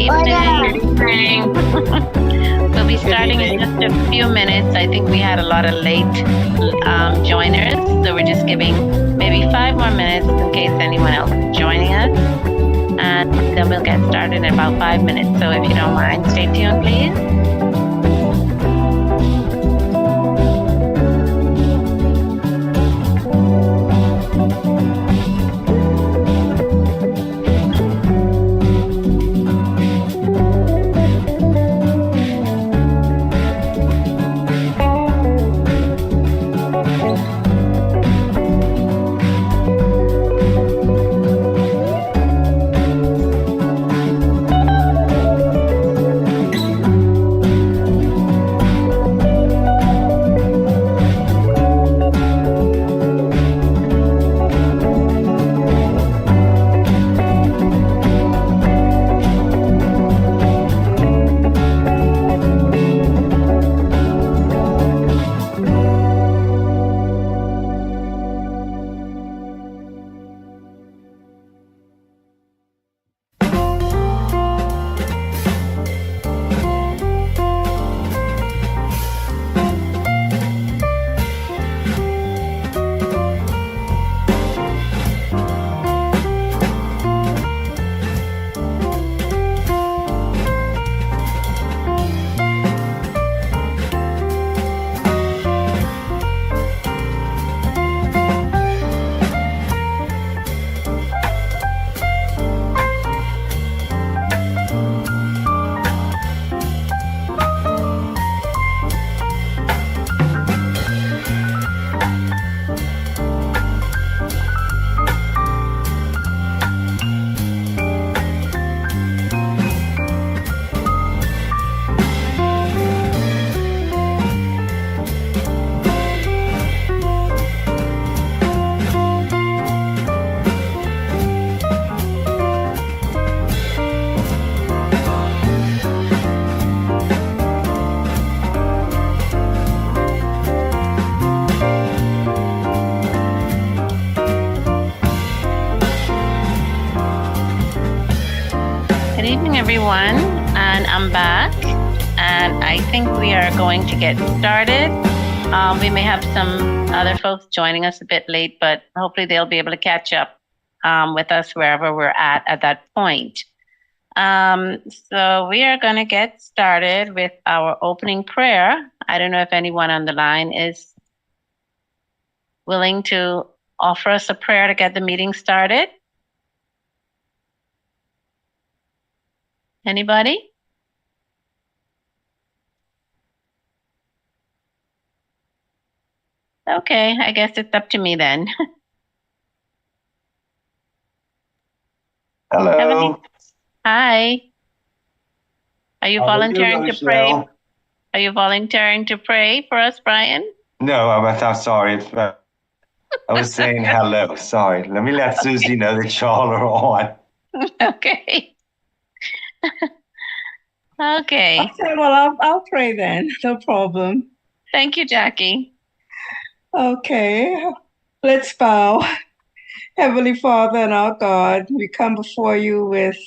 Good evening. evening. We'll be Good starting in evening. just a few minutes. I think we had a lot of late joiners, so we're just giving maybe 5 more minutes in case anyone else is joining us. And then we'll get started in about 5 minutes. So if you don't mind, stay tuned, please. Good evening, everyone, and I'm back, and I think we are going to get started. We may have some other folks joining us a bit late, but hopefully they'll be able to catch up with us wherever we're at that point. So we are going to get started with our opening prayer. I don't know if anyone on the line is willing to offer us a prayer to get the meeting started. Anybody? Okay, I guess it's up to me then. Hello. Hi. Are you How are you, volunteering to pray? Michelle? Are you volunteering to pray for us, Brian? No, I'm sorry. I was saying hello. Sorry. Let me let Susie know that y'all are on. Okay. Okay. Okay, well, I'll pray then. No problem. Thank you, Jackie. Okay, let's bow. Heavenly Father and our God, we come before you with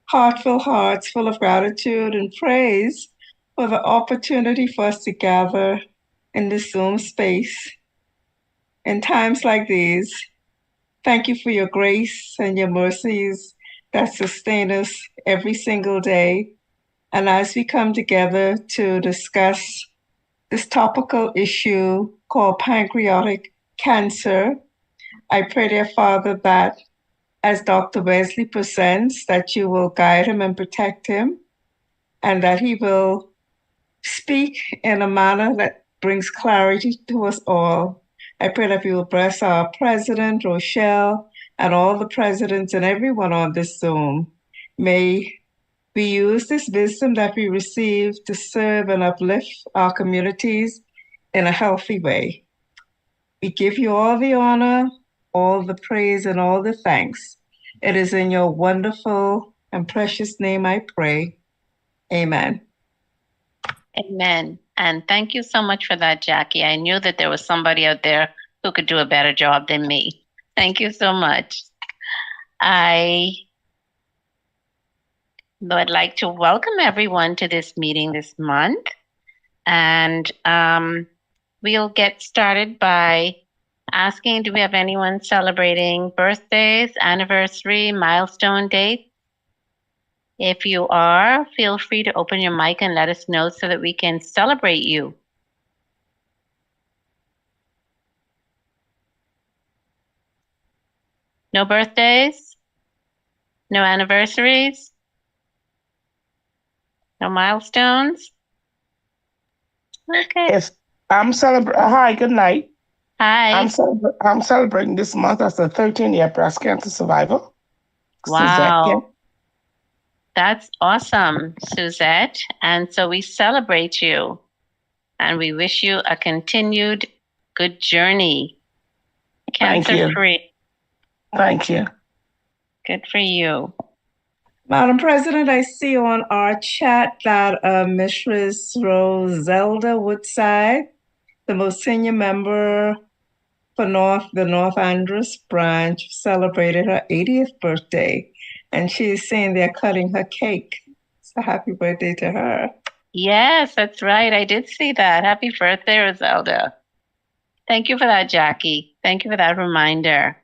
heartfelt hearts full of gratitude and praise for the opportunity for us to gather in this Zoom space. In times like these, thank you for your grace and your mercies that sustain us every single day. And as we come together to discuss this topical issue called pancreatic cancer, I pray, dear Father, that as Dr. Wesley presents, that you will guide him and protect him, and that he will speak in a manner that brings clarity to us all. I pray that you will bless our president, Rochelle, and all the presidents and everyone on this Zoom. May we use this wisdom that we receive to serve and uplift our communities in a healthy way. We give you all the honor, all the praise, and all the thanks. It is in your wonderful and precious name I pray. Amen. Amen. And thank you so much for that, Jackie. I knew that there was somebody out there who could do a better job than me. Thank you so much. I Though I'd like to welcome everyone to this meeting this month. And we'll get started by asking, do we have anyone celebrating birthdays, anniversary, milestone dates? If you are, feel free to open your mic and let us know so that we can celebrate you. No birthdays? No anniversaries? No milestones? Okay. Yes, I'm celebrating. Hi, good night. Hi. I'm celebrating this month as a 13-year breast cancer survivor. Suzette. Wow. That's awesome, Suzette. And so we celebrate you and we wish you a continued good journey. Thank you. Cancer-free. Thank you. Good for you. Madam President, I see on our chat that Mistress Roselda Woodside, the most senior member for the North Andros branch, celebrated her 80th birthday, and she's saying they're cutting her cake. So happy birthday to her. Yes, that's right. I did see that. Happy birthday, Roselda. Thank you for that, Jackie. Thank you for that reminder.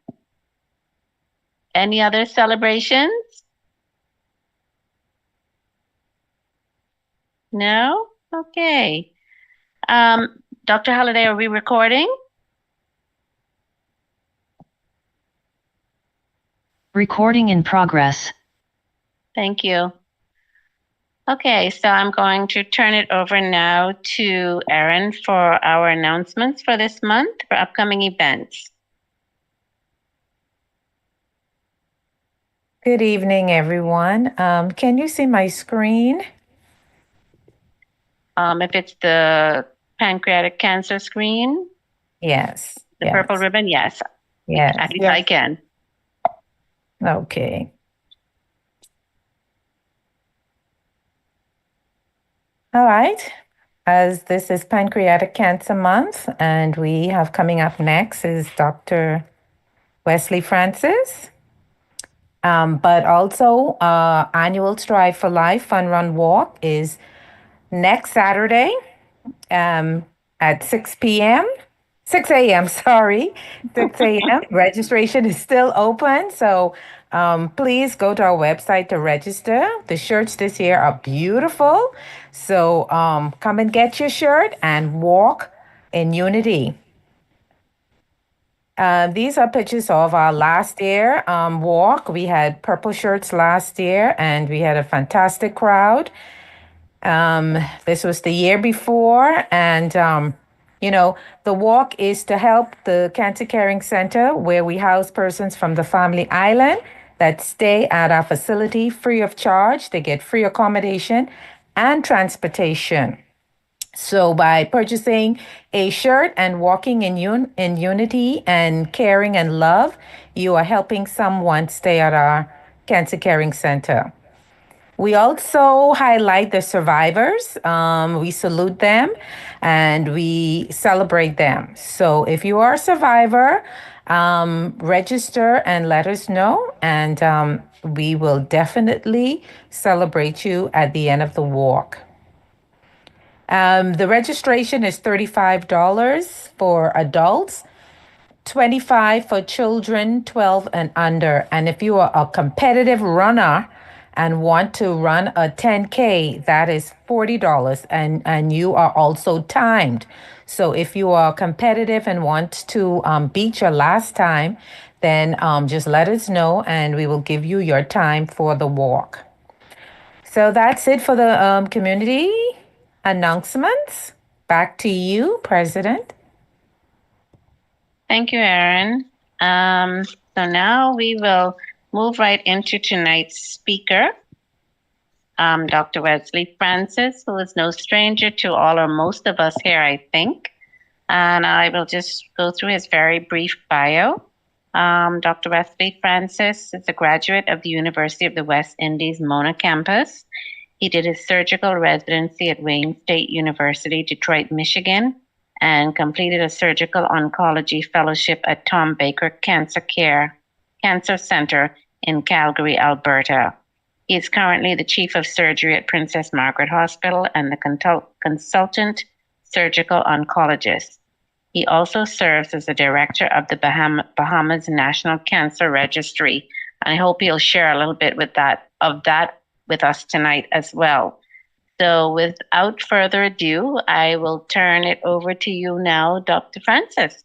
Any other celebrations? No? Okay. Dr. Halliday, are we recording? Recording in progress. Thank you. Okay, so I'm going to turn it over now to Erin for our announcements for this month for upcoming events. Good evening, everyone. Can you see my screen? If it's the pancreatic cancer screen, Yes. the purple ribbon, yes. Yes. At least I can. Okay. All right. As this is Pancreatic Cancer Month, and we have coming up next is Dr. Wesley Francis. But also, annual Strive for Life Fun Run Walk is next Saturday at 6 p.m. 6 a.m. Sorry, 6 a.m. Registration is still open, so please go to our website to register. The shirts this year are beautiful, so come and get your shirt and walk in unity. These are pictures of our last year walk. We had purple shirts last year, and we had a fantastic crowd. This was the year before, and the walk is to help the Cancer Caring Center, where we house persons from the Family Island that stay at our facility free of charge. They get free accommodation and transportation. So by purchasing a shirt and walking in unity and caring and love, you are helping someone stay at our Cancer Caring Center. We also highlight the survivors. We salute them and we celebrate them. So if you are a survivor, register and let us know, and we will definitely celebrate you at the end of the walk. The registration is $35 for adults, $25 for children 12 and under. And if you are a competitive runner and want to run a 10K, that is $40, and you are also timed. So if you are competitive and want to beat your last time, then just let us know and we will give you your time for the walk. So that's it for the community announcements. Back to you, President. Thank you, Erin. So now we will move right into tonight's speaker, Dr. Wesley Francis, who is no stranger to all or most of us here, I think. And I will just go through his very brief bio. Dr. Wesley Francis is a graduate of the University of the West Indies Mona campus. He did his surgical residency at Wayne State University, Detroit, Michigan, and completed a surgical oncology fellowship at Tom Baker Cancer Center in Calgary, Alberta. He is currently the chief of surgery at Princess Margaret Hospital and the consultant surgical oncologist. He also serves as the director of the Bahamas National Cancer Registry. And I hope he'll share a little bit with that with us tonight as well. So without further ado, I will turn it over to you now, Dr. Francis.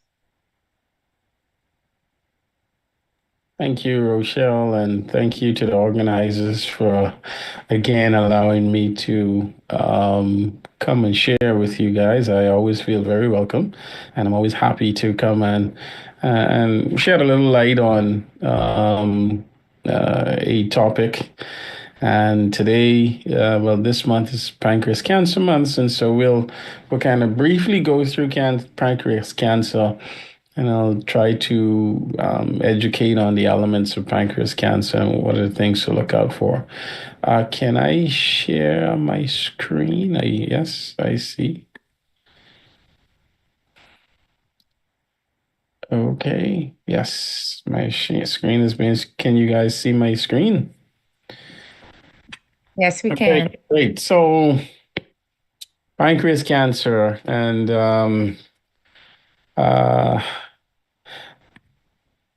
Thank you, Rochelle, and thank you to the organizers for, again, allowing me to come and share with you guys. I always feel very welcome, and I'm always happy to come and shed a little light on a topic. And today, this month is Pancreas Cancer Month, and so we'll kind of briefly go through pancreas cancer. And I'll try to educate on the elements of pancreas cancer and what are the things to look out for. Can I share my screen? Yes, I see. Okay. Yes, my screen is being. Can you guys see my screen? Yes, we Okay, can. great. So, pancreas cancer and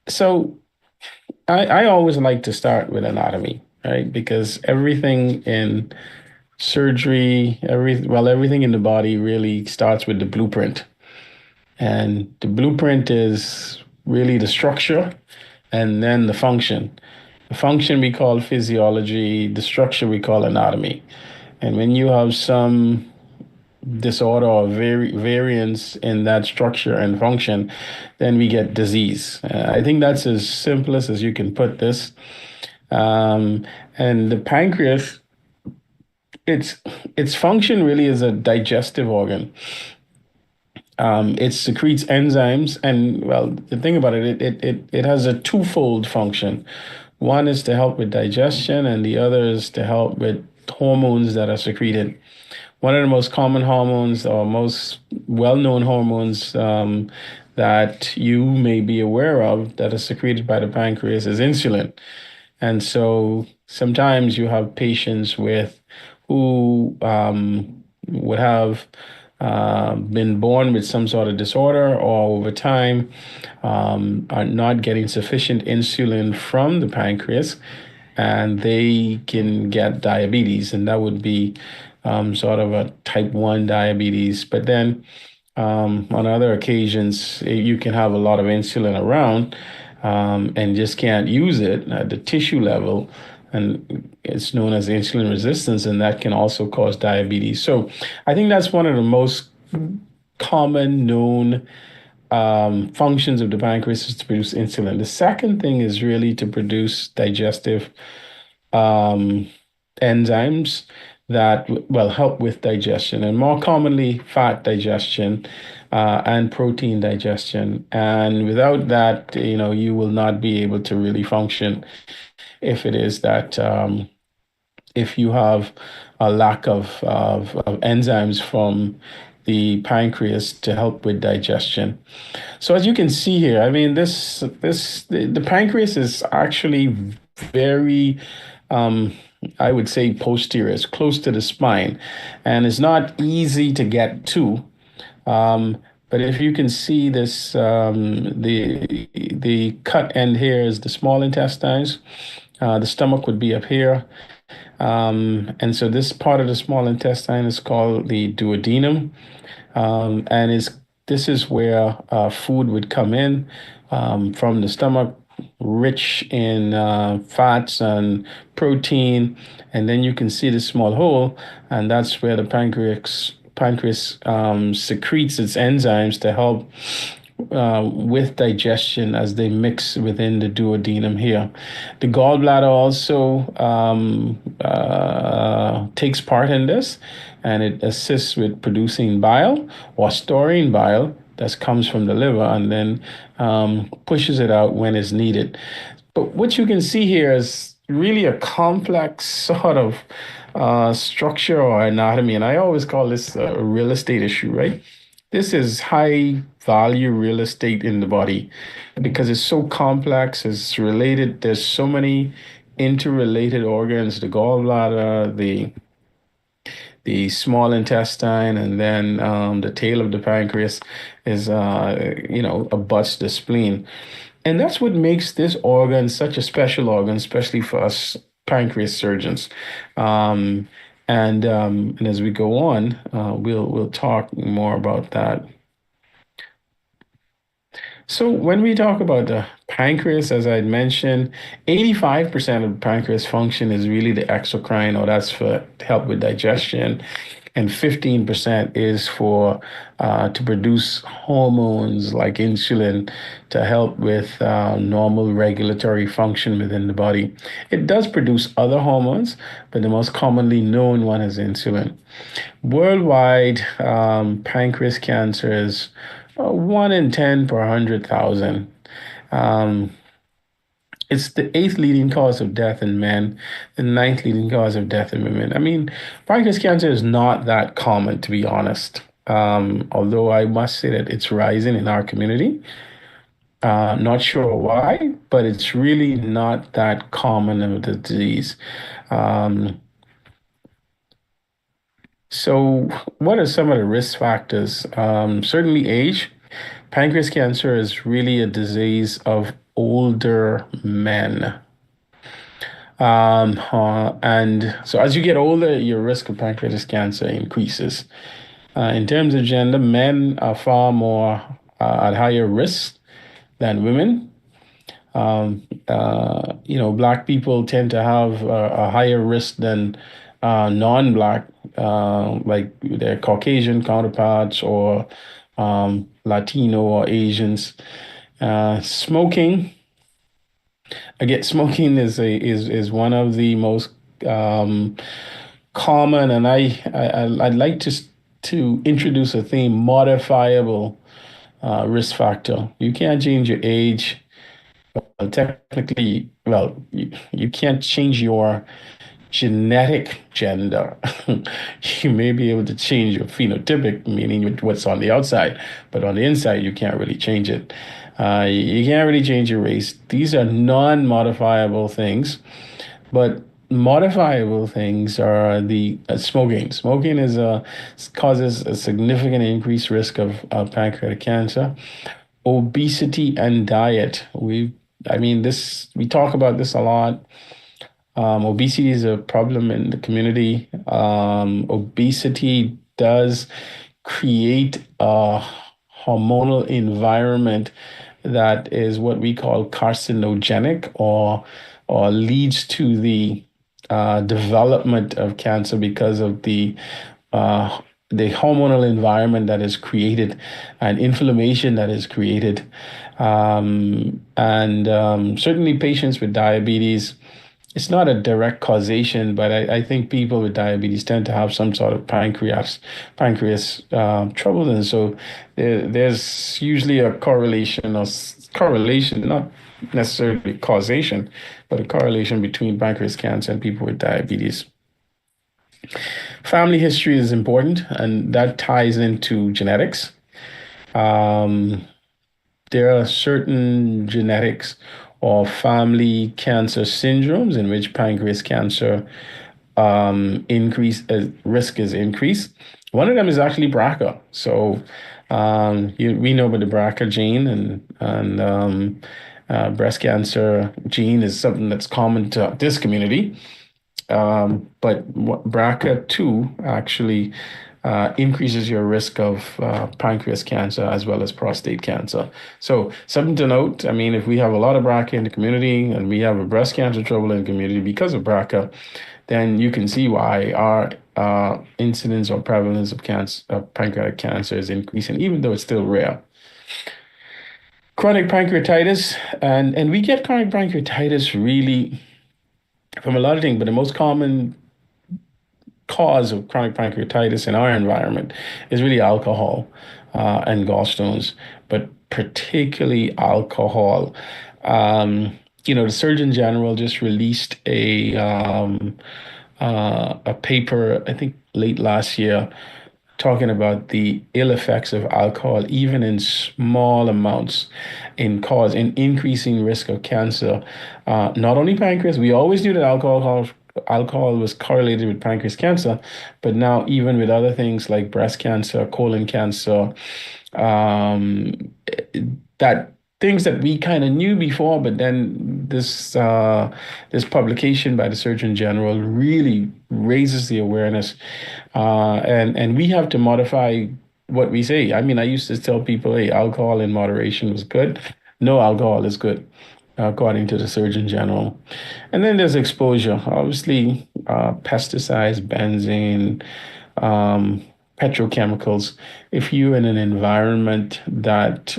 so I always like to start with anatomy, right? Because everything in surgery, everything in the body really starts with the blueprint. And the blueprint is really the structure and then the function. The function we call physiology, the structure we call anatomy. And when you have some disorder or variance in that structure and function, then we get disease. I think that's as simplest as you can put this. And the pancreas, its function really is a digestive organ. It secretes enzymes, and well, the thing about it has a twofold function. One is to help with digestion, and the other is to help with hormones that are secreted. One of the most common hormones or most well-known hormones that you may be aware of that are secreted by the pancreas is insulin. And so sometimes you have patients who would have been born with some sort of disorder or over time are not getting sufficient insulin from the pancreas, and they can get diabetes, and that would be sort of a type 1 diabetes. But then on other occasions, you can have a lot of insulin around and just can't use it at the tissue level. And it's known as insulin resistance, and that can also cause diabetes. So I think that's one of the most common known functions of the pancreas is to produce insulin. The second thing is really to produce digestive enzymes that help with digestion, and more commonly fat digestion and protein digestion. And without that, you will not be able to really function if it is that if you have a lack of enzymes from the pancreas to help with digestion. So as you can see here, I mean, the pancreas is actually very I would say posterior. It's close to the spine, and it's not easy to get to. But if you can see this, the cut end here is the small intestines. The stomach would be up here. And so this part of the small intestine is called the duodenum. And this is where food would come in from the stomach, rich in fats and protein. And then you can see the small hole, and that's where the pancreas secretes its enzymes to help with digestion as they mix within the duodenum here. The gallbladder also takes part in this, and it assists with producing bile or storing bile that comes from the liver, and then pushes it out when it's needed. But what you can see here is really a complex sort of structure or anatomy, and I always call this a real estate issue, right? This is high value real estate in the body because it's so complex, it's related, there's so many interrelated organs, the gallbladder, the small intestine, and then the tail of the pancreas is, abuts the spleen. And that's what makes this organ such a special organ, especially for us pancreas surgeons. And as we go on, we'll talk more about that. So when we talk about the pancreas, as I had mentioned, 85% of the pancreas function is really the exocrine, or that's for help with digestion, and 15% is for to produce hormones like insulin to help with normal regulatory function within the body. It does produce other hormones, but the most commonly known one is insulin. Worldwide, pancreas cancer is 1 in 10 per 100,000. Um, it's the eighth leading cause of death in men, the ninth leading cause of death in women. I mean, pancreas cancer is not that common, to be honest. Although I must say that it's rising in our community. Not sure why, but it's really not that common of a disease. Um, so, what are some of the risk factors? Certainly age. Pancreas cancer is really a disease of older men. And so as you get older, your risk of pancreatic cancer increases. In terms of gender, men are far more at higher risk than women. Black people tend to have a higher risk than non-black, like their Caucasian counterparts or Latino or Asians. Smoking, again, smoking is one of the most common, and I'd like to introduce a theme: modifiable risk factor. You can't change your age. Technically, you can't change your genetic gender. You may be able to change your phenotypic, meaning what's on the outside, but on the inside, you can't really change it. You can't really change your race. These are non-modifiable things, but modifiable things are the smoking. Smoking causes a significant increased risk of pancreatic cancer. Obesity and diet. We talk about this a lot. Obesity is a problem in the community. Obesity does create a hormonal environment that is what we call carcinogenic, or leads to the development of cancer because of the hormonal environment that is created and inflammation that is created. Certainly patients with diabetes, it's not a direct causation, but I think people with diabetes tend to have some sort of pancreas trouble. And so there's usually a correlation, not necessarily causation, but a correlation between pancreas cancer and people with diabetes. Family history is important, and that ties into genetics. There are certain genetics or family cancer syndromes in which pancreas cancer risk is increased. One of them is actually BRCA. So we know about the BRCA gene, and breast cancer gene is something that's common to this community. But BRCA2 actually increases your risk of pancreas cancer as well as prostate cancer. So something to note, I mean, if we have a lot of BRCA in the community and we have a breast cancer trouble in the community because of BRCA, then you can see why our incidence or prevalence of pancreatic cancer is increasing, even though it's still rare. Chronic pancreatitis, and we get chronic pancreatitis really from a lot of things, but the most common cause of chronic pancreatitis in our environment is really alcohol and gallstones, but particularly alcohol. The Surgeon General just released a paper, I think late last year, talking about the ill effects of alcohol, even in small amounts, in increasing risk of cancer. Not only pancreas, we always knew that alcohol was correlated with pancreas cancer, but now even with other things like breast cancer, colon cancer, um, that things that we kind of knew before, but then this publication by the Surgeon General really raises the awareness, and we have to modify what we say. I mean, I used to tell people, "Hey, alcohol in moderation was good. No alcohol is good." According to the Surgeon General. And then there's exposure. Obviously, pesticides, benzene, um, petrochemicals. If you're in an environment that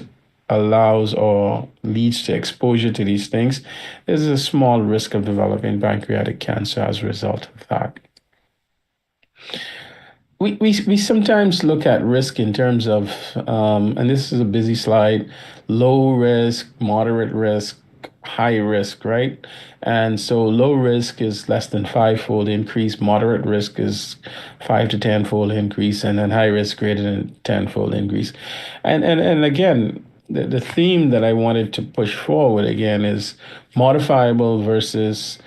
allows or leads to exposure to these things, there's a small risk of developing pancreatic cancer as a result of that. We sometimes look at risk in terms of, and this is a busy slide, low risk, moderate risk, high risk, right? And so low risk is less than five-fold increase, moderate risk is 5 to 10-fold increase, and then high risk greater than tenfold increase. And again, the theme that I wanted to push forward again is modifiable versus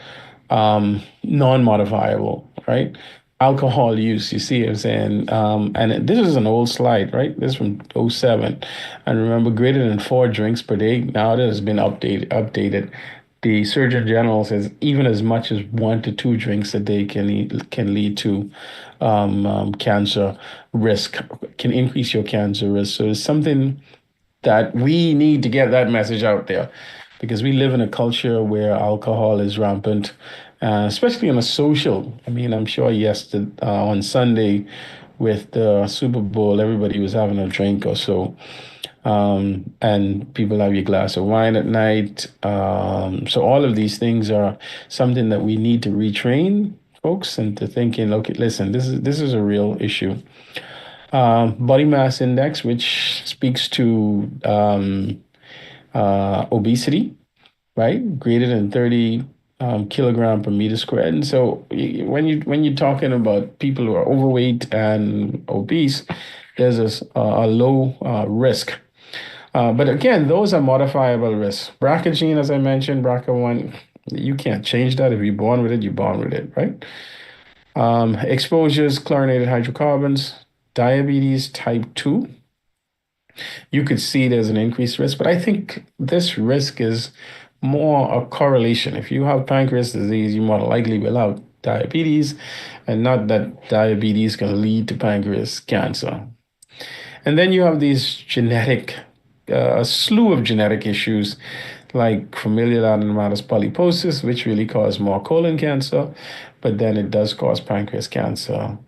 non-modifiable, right? Alcohol use, you see what I'm saying? And this is an old slide, right? This is from '07. And remember, greater than 4 drinks per day. Now that has been updated. The Surgeon General says even as much as 1 to 2 drinks a day can lead to cancer risk, can increase your cancer risk. So it's something that we need to get that message out there, because we live in a culture where alcohol is rampant, especially on a social. I mean, I'm sure yesterday on Sunday with the Super Bowl, everybody was having a drink or so. And people have your glass of wine at night. So all of these things are something that we need to retrain folks into thinking, okay, listen, this is a real issue. Body mass index, which speaks to obesity, right? Greater than 30 kilogram per meter squared. And so when you're talking about people who are overweight and obese, there's a low risk. But again, those are modifiable risks. BRCA gene, as I mentioned, BRCA1, you can't change that. If you're born with it, you're born with it, right? Exposures, chlorinated hydrocarbons, diabetes type 2. You could see there's an increased risk, but I think this risk is more a correlation. If you have pancreas disease, you more likely will have diabetes, and not that diabetes can lead to pancreas cancer. And then you have these a slew of genetic issues like familial adenomatous polyposis, which really cause more colon cancer, but then it does cause pancreas cancer.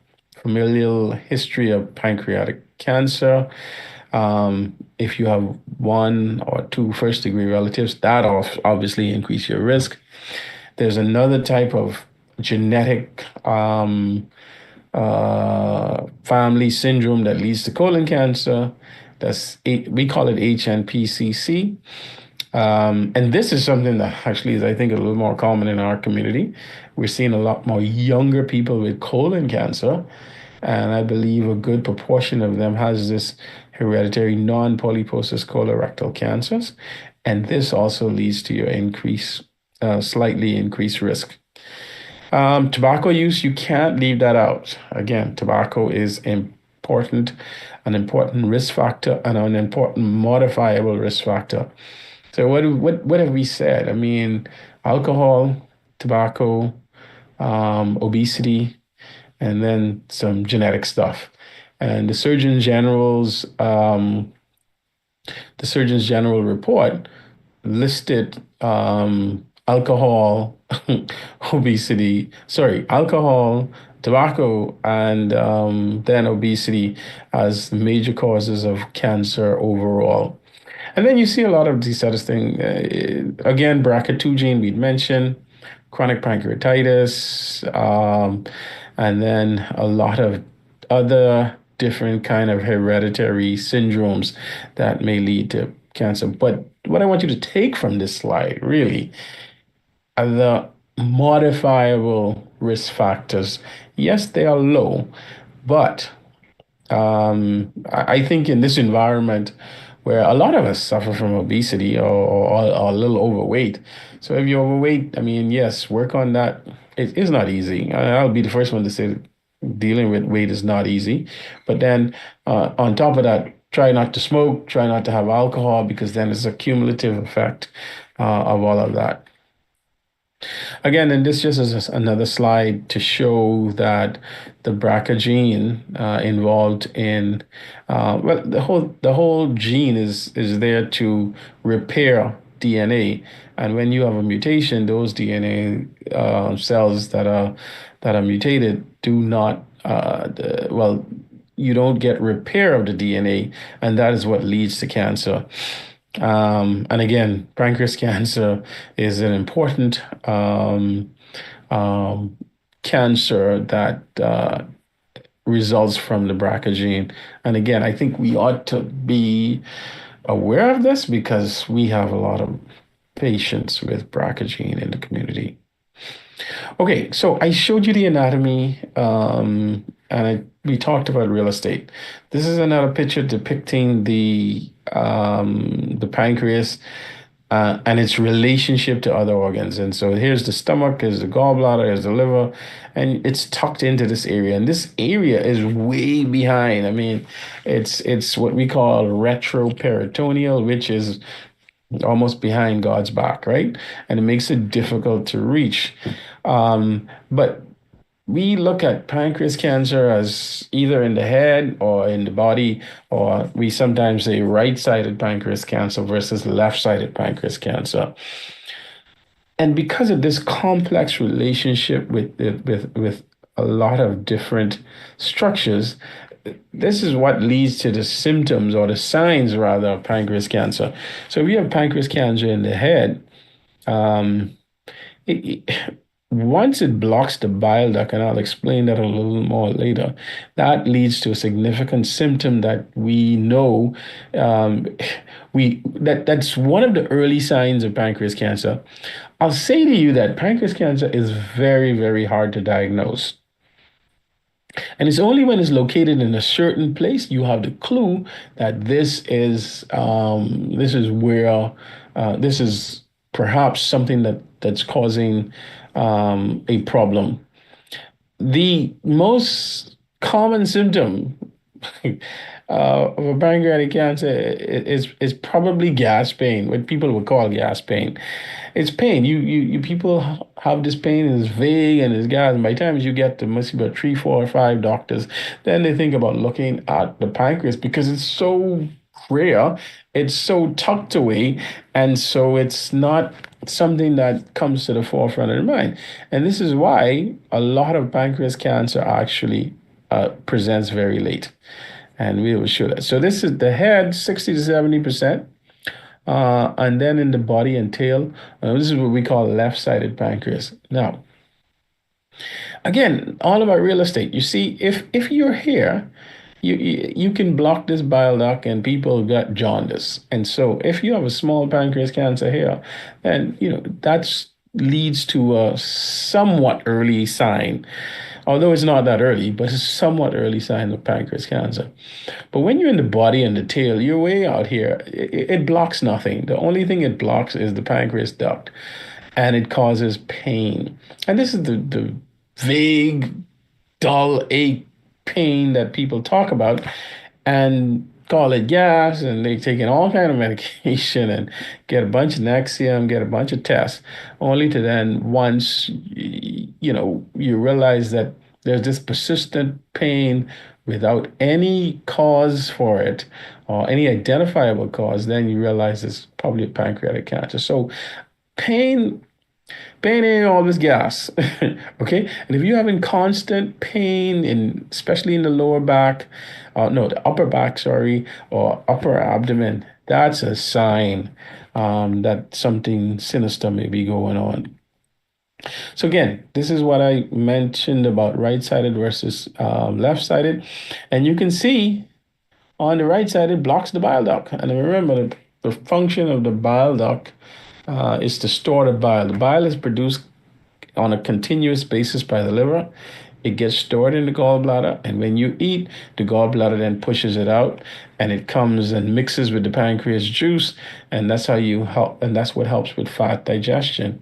Familial history of pancreatic cancer. If you have 1 or 2 first-degree relatives, that obviously increase your risk. There's another type of genetic family syndrome that leads to colon cancer. We call it HNPCC. And this is something that actually is, I think, a little more common in our community. We're seeing a lot more younger people with colon cancer. And I believe a good proportion of them has this hereditary non-polyposis colorectal cancers. And this also leads to your slightly increased risk. Tobacco use, you can't leave that out. Again, tobacco is an important risk factor and an important modifiable risk factor. So what have we said? I mean, alcohol, tobacco, obesity, and then some genetic stuff. And the Surgeon General report listed alcohol, alcohol, tobacco, and then obesity as major causes of cancer overall. And then you see a lot of these other things. Again, BRCA2 gene we'd mentioned, chronic pancreatitis, and then a lot of other different kind of hereditary syndromes that may lead to cancer. But what I want you to take from this slide really are the modifiable risk factors. Yes, they are low, but I think in this environment where a lot of us suffer from obesity or a little overweight. So if you're overweight, I mean, yes, work on that. It is not easy. I'll be the first one to say dealing with weight is not easy. But then on top of that, try not to smoke, try not to have alcohol, because then it's a cumulative effect of all of that. Again, and this just is another slide to show that the BRCA gene involved in well, the whole gene is there to repair DNA, and when you have a mutation, those DNA cells that are mutated do not well, you don't get repair of the DNA, and that is what leads to cancer. And again, pancreas cancer is an important um, cancer that results from the BRCA gene. And again, I think we ought to be aware of this because we have a lot of patients with BRCA gene in the community. Okay, so I showed you the anatomy, we talked about real estate. This is another picture depicting the pancreas and its relationship to other organs. And so here's the stomach, here's the gallbladder, here's the liver, and it's tucked into this area. And this area is way behind. I mean, it's what we call retroperitoneal, which is almost behind God's back, right? And it makes it difficult to reach. But we look at pancreas cancer as either in the head or in the body, or we sometimes say right-sided pancreas cancer versus left-sided pancreas cancer. And because of this complex relationship with a lot of different structures, this is what leads to the symptoms or the signs rather of pancreas cancer. So if you have pancreas cancer in the head, um, once it blocks the bile duct, and I'll explain that a little more later, that leads to a significant symptom that we know that's one of the early signs of pancreas cancer. I'll say to you that pancreas cancer is very, very hard to diagnose. And it's only when it's located in a certain place you have the clue that this is perhaps something that's causing a problem. The most common symptom of a pancreatic cancer is probably gas pain, what people would call gas pain. It's pain. You people have this pain and it's vague and it's gas. And by the time you get to must be about 3, 4, 5 doctors, then they think about looking at the pancreas because it's so rare, it's so tucked away, and so it's not something that comes to the forefront of the mind. And this is why a lot of pancreas cancer actually presents very late. And we will show that. So this is the head, 60 to 70%. And then in the body and tail, this is what we call left-sided pancreas. Now, again, all about real estate. You see, if you're here, you can block this bile duct and people got jaundice. And so if you have a small pancreas cancer here, then that leads to a somewhat early sign, although it's not that early, but it's a somewhat early sign of pancreas cancer. But when you're in the body and the tail, you're way out here. It blocks nothing. The only thing it blocks is the pancreas duct, and it causes pain. And this is the vague, dull ache pain that people talk about and call it gas, and they take in all kind of medication and get a bunch of Nexium, get a bunch of tests, only to then once you realize that there's this persistent pain without any cause for it or any identifiable cause, then you realize it's probably a pancreatic cancer. So pain ain't always gas. Okay. And if you're having constant pain especially in the lower back, no, the upper back, sorry, or upper abdomen, that's a sign that something sinister may be going on. So again, this is what I mentioned about right-sided versus left-sided. And you can see on the right side, it blocks the bile duct. And remember, the function of the bile duct is to store the bile. The bile is produced on a continuous basis by the liver. It gets stored in the gallbladder, and when you eat, the gallbladder then pushes it out, and it comes and mixes with the pancreas juice, and that's how you help, and that's what helps with fat digestion.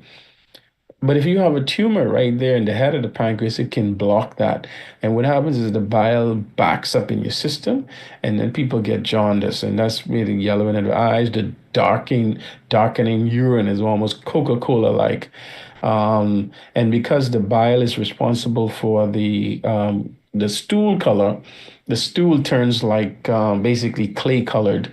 But if you have a tumor right there in the head of the pancreas, it can block that. And what happens is the bile backs up in your system, and then people get jaundice, and that's really yellowing in the eyes. The darkening urine is almost Coca-Cola like. And because the bile is responsible for the stool color, the stool turns like basically clay colored.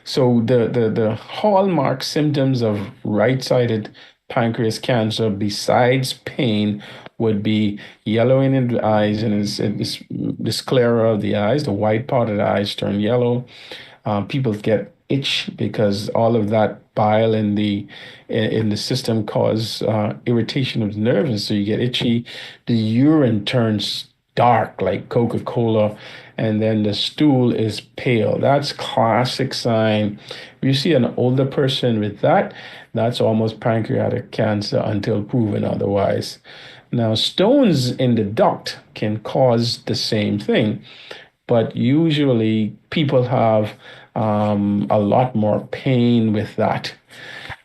So the hallmark symptoms of right-sided pancreas cancer, besides pain, would be yellowing in the eyes, and it's the sclera of the eyes, the white part of the eyes turn yellow. People get itch because all of that bile in the system cause irritation of the nerves, and so you get itchy. The urine turns dark like Coca-Cola, and then the stool is pale. That's classic sign. If you see an older person with that, that's almost pancreatic cancer until proven otherwise. Now, stones in the duct can cause the same thing, but usually people have a lot more pain with that.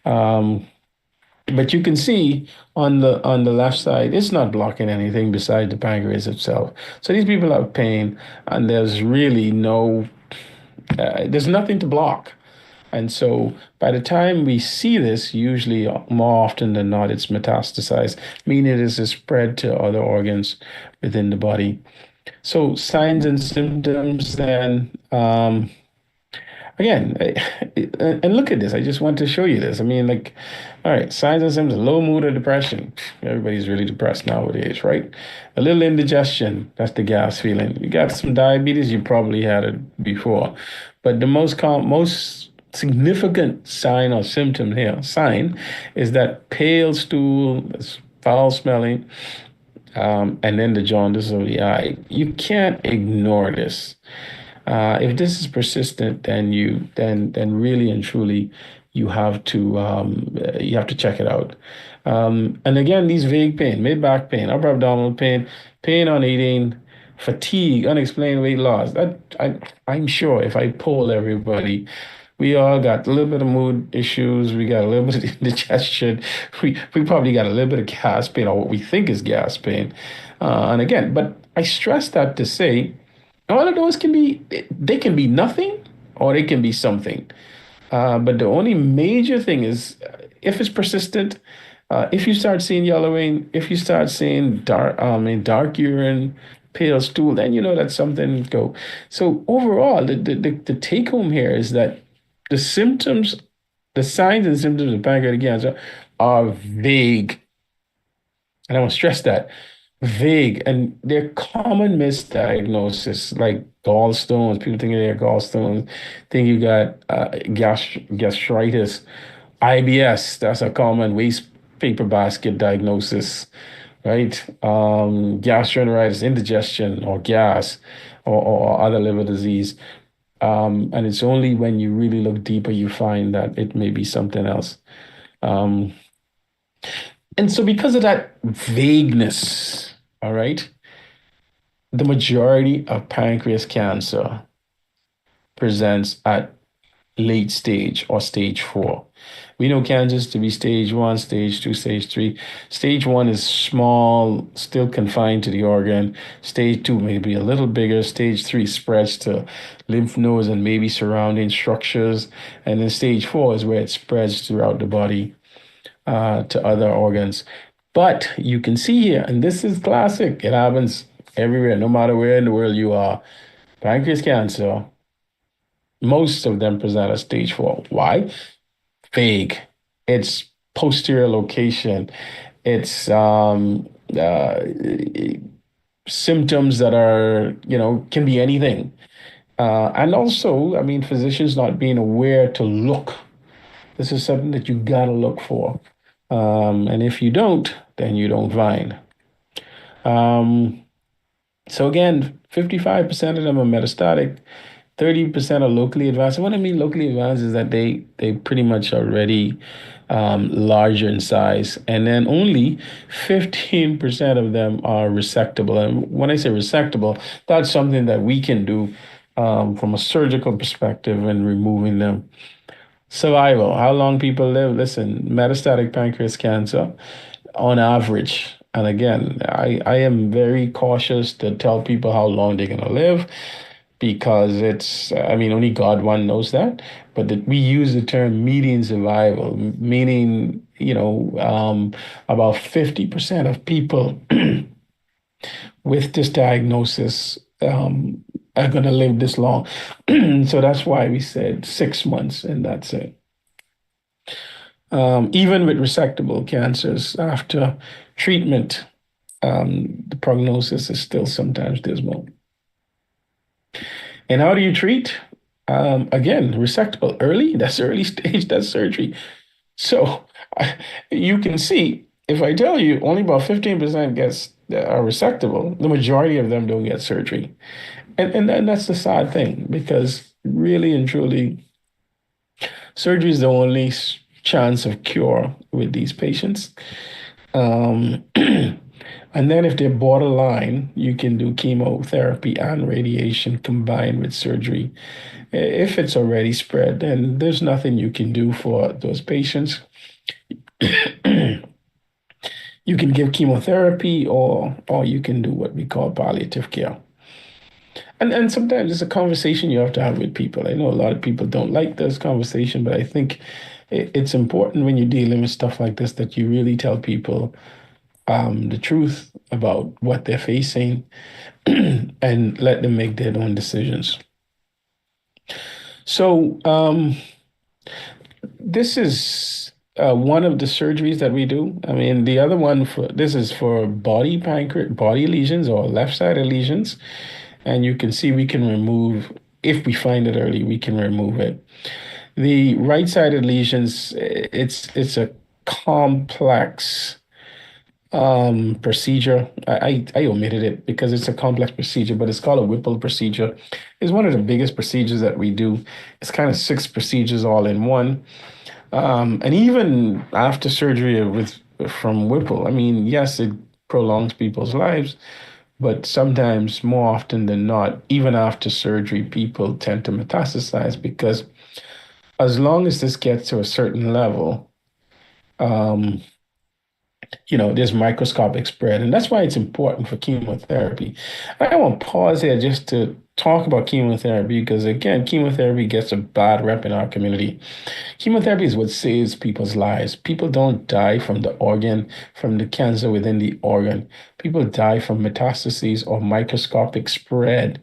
But you can see on the left side, it's not blocking anything besides the pancreas itself. So these people have pain, and there's really there's nothing to block. And so by the time we see this, usually more often than not, it's metastasized, meaning it is spread to other organs within the body. So signs and symptoms then, again, and look at this. I just want to show you this. I mean, like, all right, signs and symptoms, low mood or depression. Everybody's really depressed nowadays, right? A little indigestion, that's the gas feeling. You got some diabetes, you probably had it before. But the most significant sign or symptom here, sign, is that pale stool, that's foul smelling, and then the jaundice of the eye. You can't ignore this. If this is persistent, then really and truly you have to check it out. And again, these vague pain, mid back pain, upper abdominal pain, pain on eating, fatigue, unexplained weight loss. I'm sure if I poll everybody, we all got a little bit of mood issues. We got a little bit of indigestion. We probably got a little bit of gas pain, or what we think is gas pain. And again, but I stress that to say all of those they can be nothing or they can be something. But the only major thing is if it's persistent, if you start seeing yellowing, if you start seeing dark urine, pale stool, then you know that's something go. So overall, the take home here is that the symptoms, the signs and symptoms of pancreatic cancer are vague. And I want to stress that vague, and they're common misdiagnosis, like gallstones. People think they're gallstones, think you got gastritis, IBS. That's a common waste paper basket diagnosis, right? Gastroenteritis, indigestion, or gas, or other liver disease. And it's only when you really look deeper you find that it may be something else. And so because of that vagueness, all right, the majority of pancreas cancer presents at late stage or stage 4. We know cancers to be stage 1, stage 2, stage 3. Stage 1 is small, still confined to the organ. Stage 2 may be a little bigger. Stage 3 spreads to lymph nodes and maybe surrounding structures. And then stage 4 is where it spreads throughout the body to other organs. But you can see here, and this is classic, it happens everywhere, no matter where in the world you are. Pancreas cancer, most of them present at stage 4. Why? Vague. It's posterior location. It's symptoms that are, can be anything. And also, I mean, physicians not being aware to look. This is something that you gotta look for. And if you don't, then you don't find. So again, 55% of them are metastatic. 30% are locally advanced. And what I mean locally advanced is that they pretty much already larger in size, and then only 15% of them are resectable. And when I say resectable, that's something that we can do from a surgical perspective and removing them. Survival, how long people live. Listen, metastatic pancreas cancer, on average, and again, I am very cautious to tell people how long they're going to live because I mean, only God one knows that. But that we use the term median survival, meaning, about 50% of people with this diagnosis are going to live this long. So that's why we said 6 months, and that's it. Even with resectable cancers, after treatment, the prognosis is still sometimes dismal. And how do you treat? Again, resectable early, that's early stage, that's surgery. So you can see, if I tell you only about 15% are resectable, the majority of them don't get surgery. And that's the sad thing, because really and truly, surgery is the only chance of cure with these patients. And then if they're borderline, you can do chemotherapy and radiation combined with surgery. If it's already spread, then there's nothing you can do for those patients. You can give chemotherapy, or you can do what we call palliative care. And sometimes it's a conversation you have to have with people. I know a lot of people don't like this conversation, but I think it's important when you're dealing with stuff like this that you really tell people the truth about what they're facing and let them make their own decisions. So this is one of the surgeries that we do. I mean, the other one this is for body lesions or left-sided lesions. And you can see we can remove, if we find it early, we can remove it. The right-sided lesions, it's a complex procedure. I omitted it because it's a complex procedure, but it's called a Whipple procedure. It's one of the biggest procedures that we do. It's kind of 6 procedures all in one. And even after surgery from Whipple, I mean, yes, it prolongs people's lives, but sometimes, more often than not, even after surgery, people tend to metastasize because as long as this gets to a certain level, there's microscopic spread. And that's why it's important for chemotherapy. I want to pause here just to talk about chemotherapy because, again, chemotherapy gets a bad rep in our community. Chemotherapy is what saves people's lives. People don't die from the cancer within the organ. People die from metastases or microscopic spread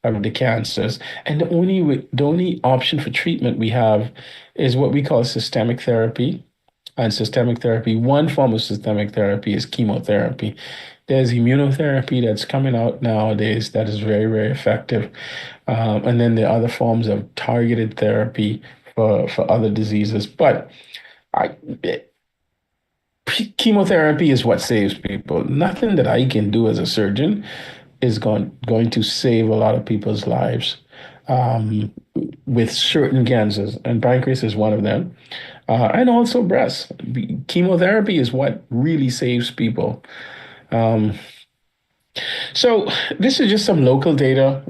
of the cancers. And the only option for treatment we have is what we call systemic therapy. And systemic therapy, one form of systemic therapy is chemotherapy. There's immunotherapy that's coming out nowadays that is very, very effective. And then there are other forms of targeted therapy for other diseases. But chemotherapy is what saves people. Nothing that I can do as a surgeon is going to save a lot of people's lives with certain cancers, and pancreas is one of them. And also breast. Chemotherapy is what really saves people. So this is just some local data.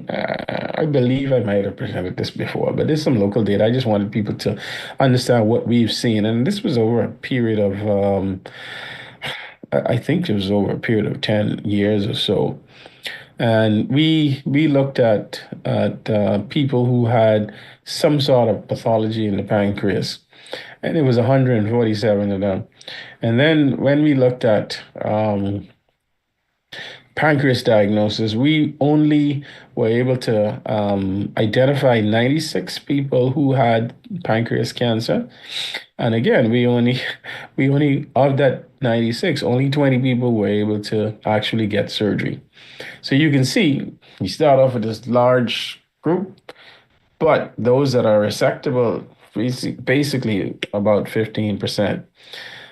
I believe I might have presented this before, but there's some local data. I just wanted people to understand what we've seen. And this was over a period of, I think it was over a period of 10 years or so. And we looked at people who had some sort of pathology in the pancreas, and it was 147 of them. And then when we looked at pancreas diagnosis, we only were able to identify 96 people who had pancreas cancer. And again, we only of that 96, only 20 people were able to actually get surgery. So you can see, you start off with this large group, but those that are resectable, basically about 15%.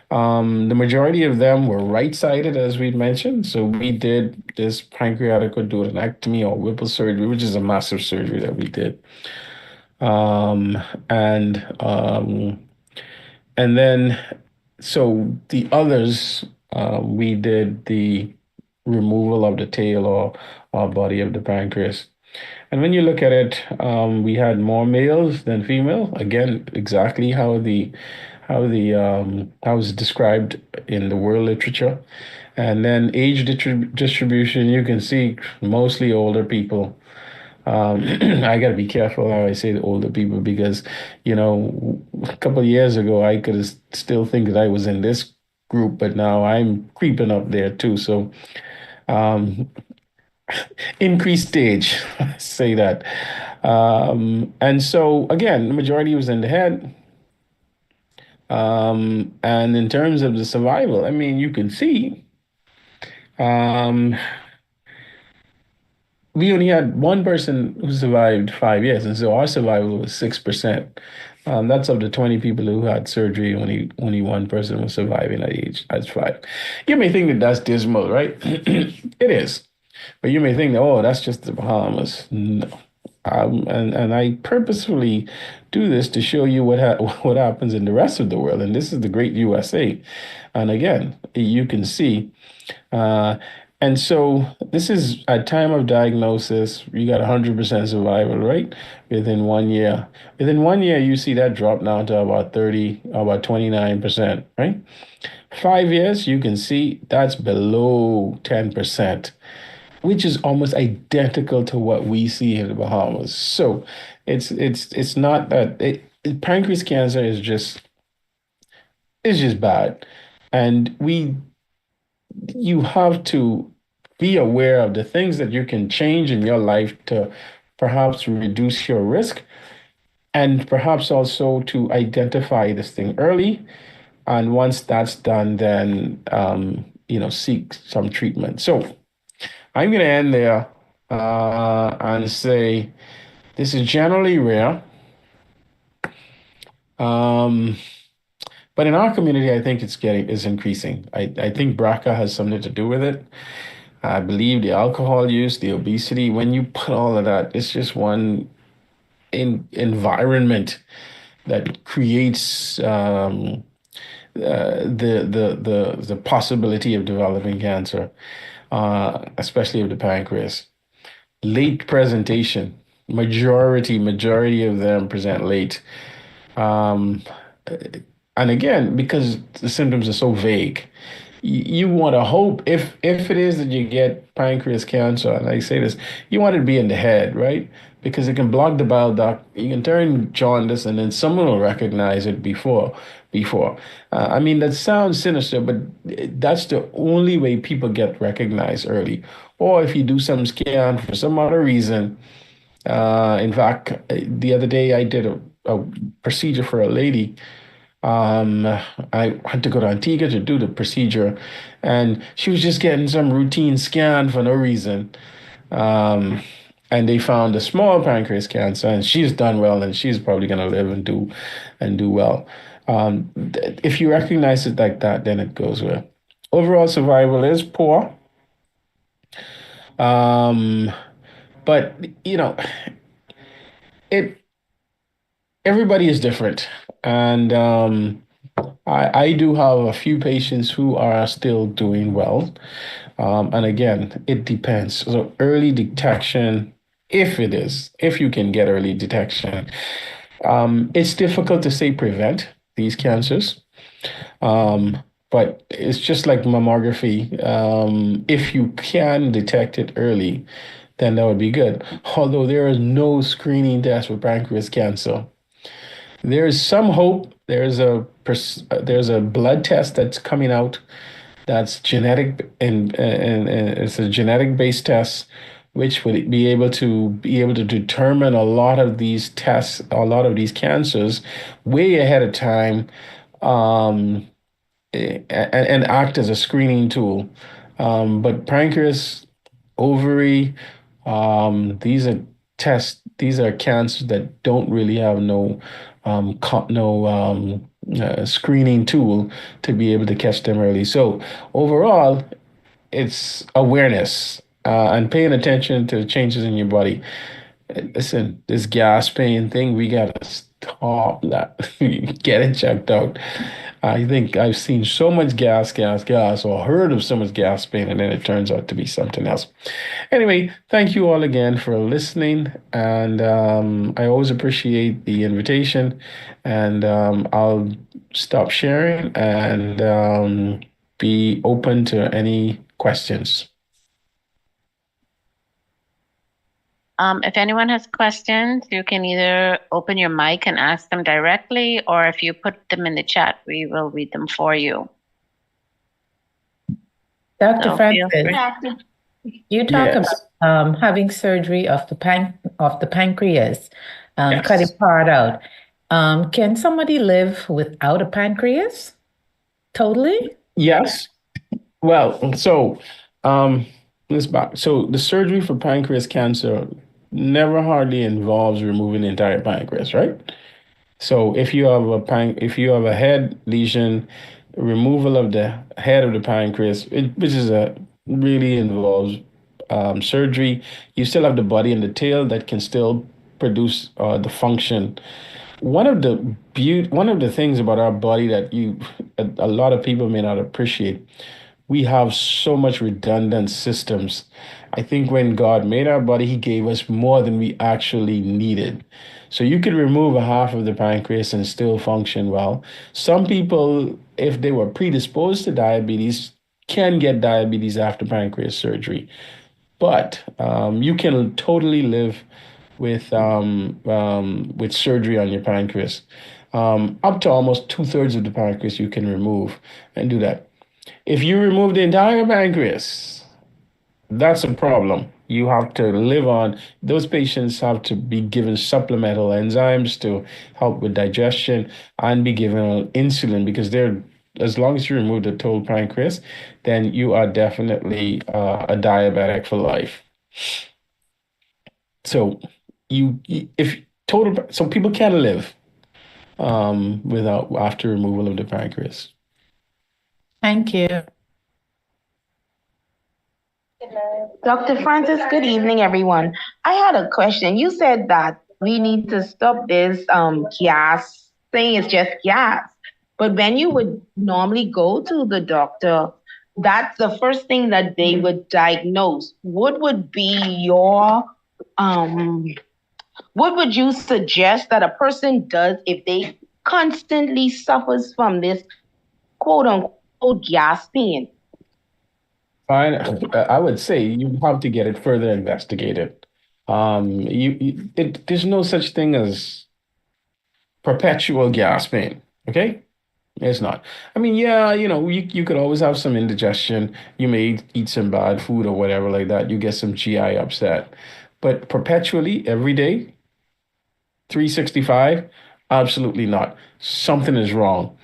The majority of them were right-sided, as we mentioned. So we did this pancreatic duodenectomy or Whipple surgery, which is a massive surgery that we did. Um, and um, and then so the others, we did the removal of the tail or body of the pancreas. And when you look at it, we had more males than female. Again, exactly how it's described in the world literature. And then age distribution, you can see mostly older people. I got to be careful how I say the older people because, a couple of years ago, I could still think that I was in this group, but now I'm creeping up there too. So, um, increased age, say that. And so, again, the majority was in the head. And in terms of the survival, I mean, you can see um, we only had one person who survived 5 years, and so our survival was 6%. That's of the 20 people who had surgery, only one person was surviving at age as 5. You may think that that's dismal, right? It is, but you may think that that's just the Bahamas. No, and I purposefully do this to show you what happens in the rest of the world, and this is the great USA. And again, you can see. Uh, and so this is at time of diagnosis, you got 100% survival, right? Within 1 year. Within 1 year, you see that drop down to about 30, about 29%, right? 5 years, you can see that's below 10%, which is almost identical to what we see in the Bahamas. So it's not that pancreas cancer is just bad. And you have to be aware of the things that you can change in your life to perhaps reduce your risk and perhaps also to identify this thing early. And once that's done, then seek some treatment. So I'm going to end there and say this is generally rare. Um, but in our community, I think it's increasing. I think BRCA has something to do with it. I believe the alcohol use, the obesity, when you put all of that, it's just one environment that creates the possibility of developing cancer, especially of the pancreas. Late presentation, majority of them present late. Um, and again, because the symptoms are so vague, you want to hope if it is that you get pancreas cancer, and I say this, you want it to be in the head, right? Because it can block the bile duct. You can turn jaundice, and then someone will recognize it before. I mean, that sounds sinister, but that's the only way people get recognized early. Or if you do some scan for some other reason. In fact, the other day I did a procedure for a lady. I had to go to Antigua to do the procedure, and she was just getting some routine scan for no reason. Um, and they found a small pancreas cancer, and she's done well, and she's probably going to live and do well. If you recognize it like that, then it goes well. Overall survival is poor. Um, but it everybody is different, and I do have a few patients who are still doing well. And again, it depends. So early detection, if you can get early detection, it's difficult to say prevent these cancers. Um, but it's just like mammography. If you can detect it early, then that would be good. Although there is no screening test for pancreas cancer. There is some hope. There's a blood test that's coming out that's genetic and it's a genetic based test which would be able to determine a lot of these tests, a lot of these cancers way ahead of time, um, and act as a screening tool. But pancreas, ovary, these are tests. These are cancers that don't really have no screening tool to be able to catch them early. So overall, it's awareness and paying attention to changes in your body. Listen, this gas pain thing, we gotta stop that. Get it checked out. I think I've seen so much gas, or heard of so much gas pain, and then it turns out to be something else. Anyway, thank you all again for listening, and I always appreciate the invitation. And I'll stop sharing and be open to any questions. If anyone has questions, you can either open your mic and ask them directly, or if you put them in the chat, we will read them for you. Dr. So Francis, feel free. you talk Yes. about having surgery of the pancreas, Yes. cutting part out. Can somebody live without a pancreas? Totally? Yes. Well, so let's back. So the surgery for pancreas cancer never hardly involves removing the entire pancreas, right? So if you have a head lesion, removal of the head of the pancreas, which is a really involves surgery. You still have the body and the tail that can still produce the function. One of the things about our body that a lot of people may not appreciate, we have so much redundant systems. I think when God made our body, He gave us more than we actually needed. So you could remove a half of the pancreas and still function well. Some people, if they were predisposed to diabetes, can get diabetes after pancreas surgery. But you can totally live with surgery on your pancreas. Up to almost 2/3 of the pancreas you can remove and do that. If you remove the entire pancreas, that's a problem. You have to live on, those patients have to be given supplemental enzymes to help with digestion and be given insulin because as long as you remove the total pancreas, then you are definitely a diabetic for life. So so people can live without after removal of the pancreas. Thank you. Dr. Francis, good evening, everyone. I had a question. You said that we need to stop this gas saying it's just gas. But when you would normally go to the doctor, that's the first thing that they would diagnose. What would be your what would you suggest that a person does if they constantly suffers from this quote unquote gas pain? Fine. I would say you have to get it further investigated. There's no such thing as perpetual gas pain. Okay, it's not. I mean, yeah, you could always have some indigestion. You may eat some bad food or whatever like that. You get some GI upset, but perpetually every day, 365, absolutely not. Something is wrong.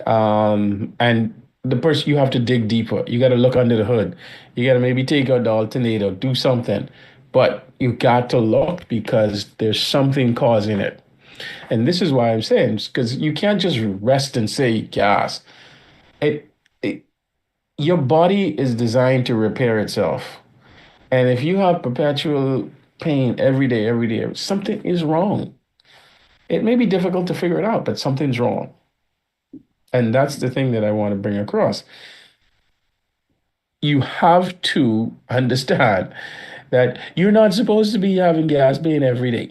And the person, you have to dig deeper. You got to look under the hood. You got to maybe take out the alternator, do something. But you got to look because there's something causing it. And this is why I'm saying, because you can't just rest and say gas. Your body is designed to repair itself. And if you have perpetual pain every day, something is wrong. It may be difficult to figure it out, but something's wrong. And that's the thing that I want to bring across. You have to understand that you're not supposed to be having gas pain every day.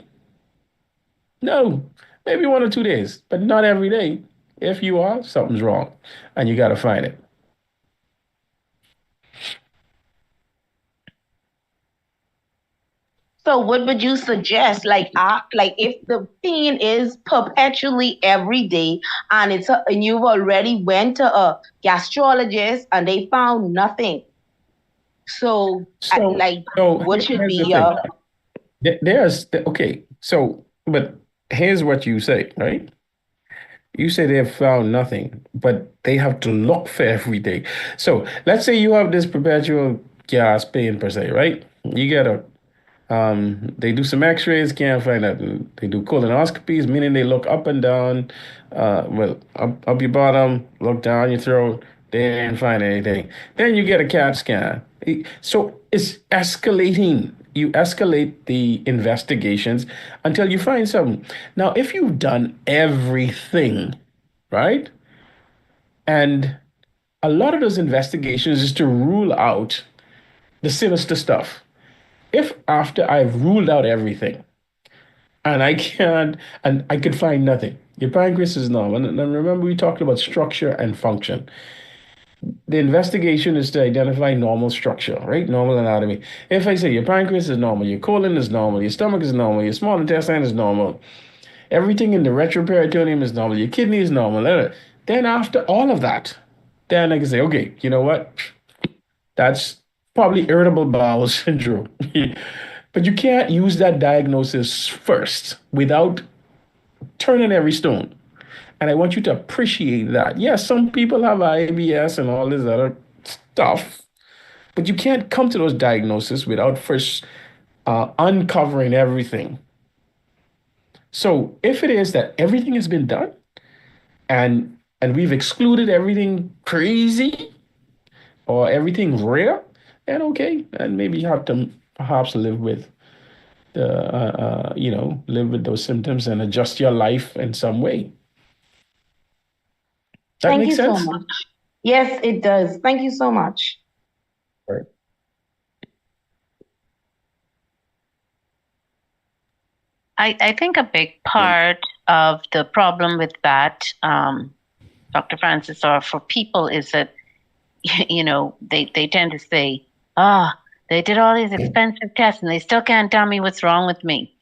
No, maybe 1 or 2 days, but not every day. If you are, something's wrong, and you got to find it. So what would you suggest? Like if the pain is perpetually every day and and you've already went to a gastrologist and they found nothing. So what should be your... Okay, so, but here's what you say, right? You say they have found nothing, but they have to look for every day. So let's say you have this perpetual gas pain per se, right? You get They do some x-rays, can't find nothing. They do colonoscopies, meaning they look up and down, up your bottom, look down your throat, they didn't find anything. Then you get a CAT scan. So it's escalating. You escalate the investigations until you find something. Now, if you've done everything, right? And a lot of those investigations is to rule out the sinister stuff. If after I've ruled out everything and I could find nothing, your pancreas is normal. And remember, we talked about structure and function. The investigation is to identify normal structure, right? Normal anatomy. If I say your pancreas is normal, your colon is normal, your stomach is normal, your small intestine is normal, everything in the retroperitoneum is normal, your kidney is normal, then after all of that, then I can say, okay, you know what? That's probably irritable bowel syndrome. But you can't use that diagnosis first without turning every stone. And I want you to appreciate that. Yes, some people have IBS and all this other stuff, but you can't come to those diagnoses without first uncovering everything. So if it is that everything has been done and we've excluded everything crazy or everything rare, then okay, and maybe you have to perhaps live with live with those symptoms and adjust your life in some way. That Thank makes you sense? so much. Yes, it does. Thank you so much. Right. I think a big part of the problem with that, Dr. Francis, or for people is that, they tend to say, they did all these expensive tests and they still can't tell me what's wrong with me,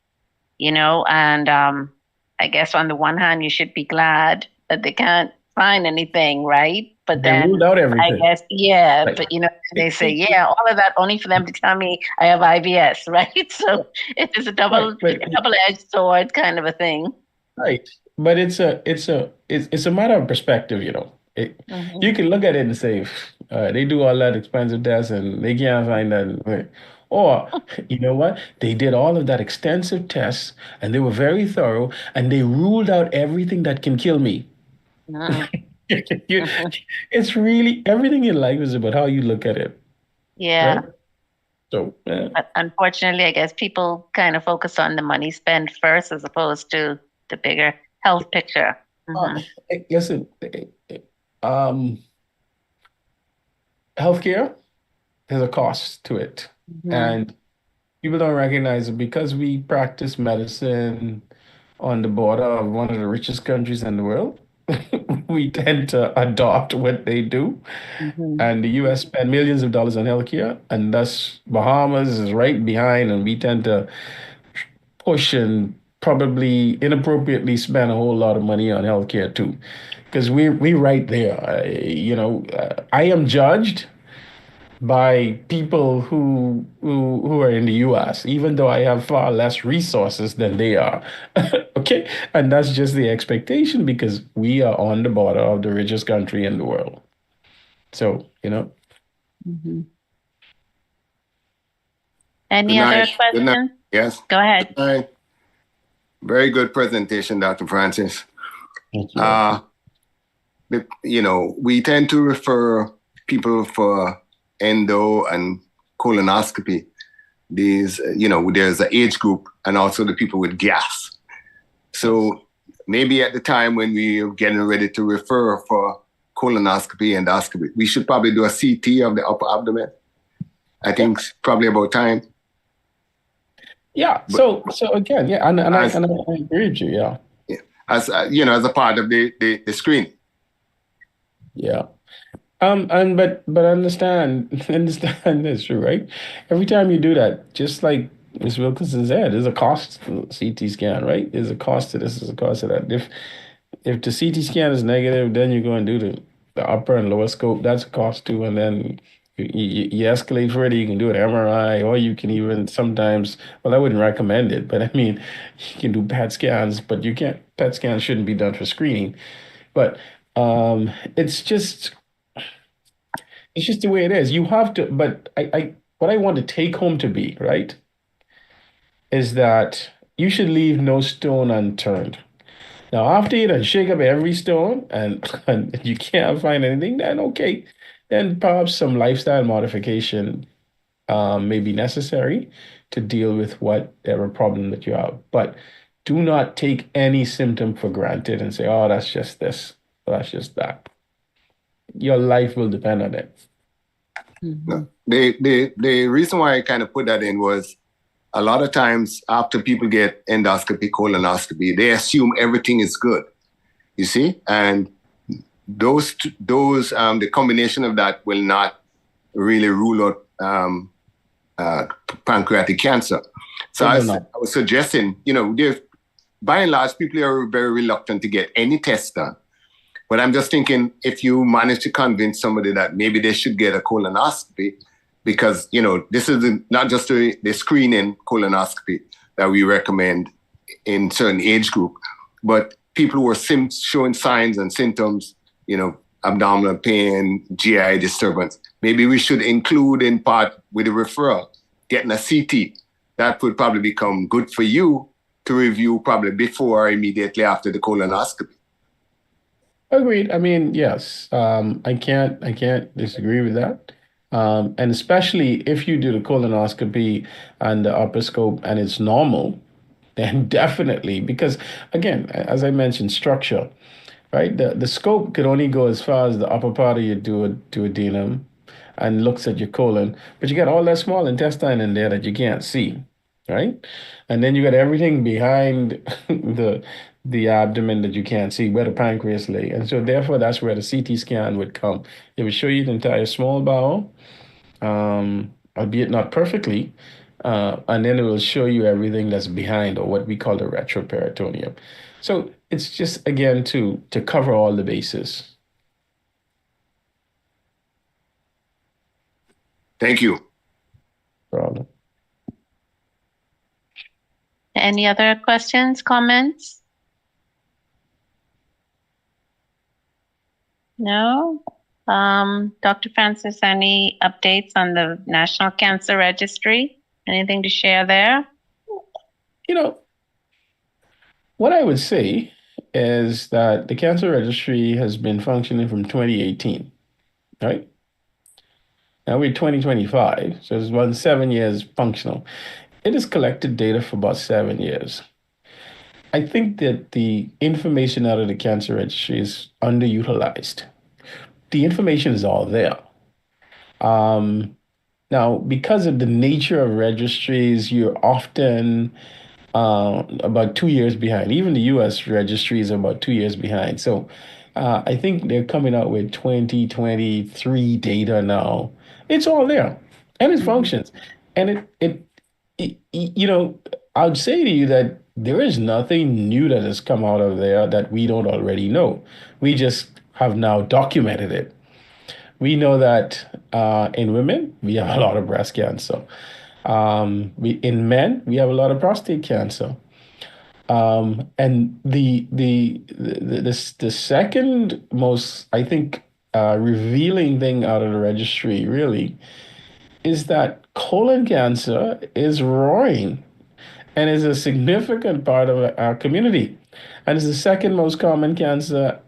and I guess on the one hand, you should be glad that they can't find anything, right? But They then ruled out everything. I guess, yeah, Right. but they say, yeah, all of that only for them to tell me I have IBS, right? So it is a double-edged sword kind of a thing. Right. But it's a matter of perspective, You can look at it and say, they do all that expensive tests and they can't find that. Or, you know what? They did all of that extensive tests and they were very thorough and they ruled out everything that can kill me. It's really everything in life is about how you look at it. Yeah. Right? So, But unfortunately, I guess people kind of focus on the money spent first as opposed to the bigger health picture. Listen, healthcare, there's a cost to it. And people don't recognize it because we practice medicine on the border of one of the richest countries in the world. We tend to adopt what they do. And the US spend millions of dollars on healthcare, and thus Bahamas is right behind, and we tend to push and probably inappropriately spend a whole lot of money on healthcare too, because we right there. I am judged by people who are in the US, even though I have far less resources than they are. Okay, and that's just the expectation because we are on the border of the richest country in the world. So, Any Good other night. Good night. questions? Yes. Go ahead. Good night. Very good presentation, Dr. Francis. Thank you. We tend to refer people for endo and colonoscopy. These, there's the age group and also the people with gas. So maybe at the time when we are getting ready to refer for colonoscopy, endoscopy, we should probably do a CT of the upper abdomen. I think it's probably about time. Yeah. So again, yeah, and I agree with you. Yeah. As as a part of the screen. Yeah. But understand this, right? Every time you do that, just like Ms. Wilkinson said, there's a cost to the CT scan, right? There's a cost to this, there's a cost to that. If the CT scan is negative, then you go and do the upper and lower scope. That's a cost too, and then you escalate further. You can do an MRI, or you can even sometimes. Well, I wouldn't recommend it, but I mean, you can do PET scans, but you can't. PET scans shouldn't be done for screening, but it's just the way it is. You have to. But what I want to take home to be right is that you should leave no stone unturned. Now, after you done shake up every stone and you can't find anything, then okay, then perhaps some lifestyle modification may be necessary to deal with whatever problem that you have. But do not take any symptom for granted and say, oh, that's just this, that's just that. Your life will depend on it. No, the reason why I kind of put that in was a lot of times after people get endoscopy, colonoscopy, they assume everything is good. You see, and the combination of that will not really rule out pancreatic cancer. So I was suggesting, by and large, people are very reluctant to get any test done. But I'm just thinking, if you manage to convince somebody that maybe they should get a colonoscopy, because, this is not just the screening colonoscopy that we recommend in certain age group, but people who are showing signs and symptoms, abdominal pain, GI disturbance, maybe we should include in part with a referral, getting a CT. That would probably become good for you to review probably before or immediately after the colonoscopy. Agreed. I mean, yes, I can't disagree with that. And especially if you do the colonoscopy and the upper scope and it's normal, then definitely, because again, as I mentioned, structure, right? The scope could only go as far as the upper part of your duodenum and looks at your colon, but you got all that small intestine in there that you can't see, right? And then you got everything behind the abdomen that you can't see, where the pancreas lay. And so therefore that's where the CT scan would come. It would show you the entire small bowel, albeit not perfectly, and then it will show you everything that's behind, or what we call the retroperitoneum. So it's just again to cover all the bases. Thank you. Problem. Any other questions, comments? No? Dr. Francis, any updates on the National Cancer Registry? Anything to share there? What I would say is that the Cancer Registry has been functioning from 2018, right? Now we're 2025, so it's about 7 years functional. It has collected data for about 7 years. I think that the information out of the Cancer Registry is underutilized. The information is all there. Now, because of the nature of registries, you're often about 2 years behind. Even the US registries are about 2 years behind. So I think they're coming out with 2023 data now. It's all there and it functions. And I'd say to you that there is nothing new that has come out of there that we don't already know. We just have now documented it. We know that in women, we have a lot of breast cancer. In men, we have a lot of prostate cancer. And the second most, I think, revealing thing out of the registry really is that colon cancer is roaring and is a significant part of our community. And it's the second most common cancer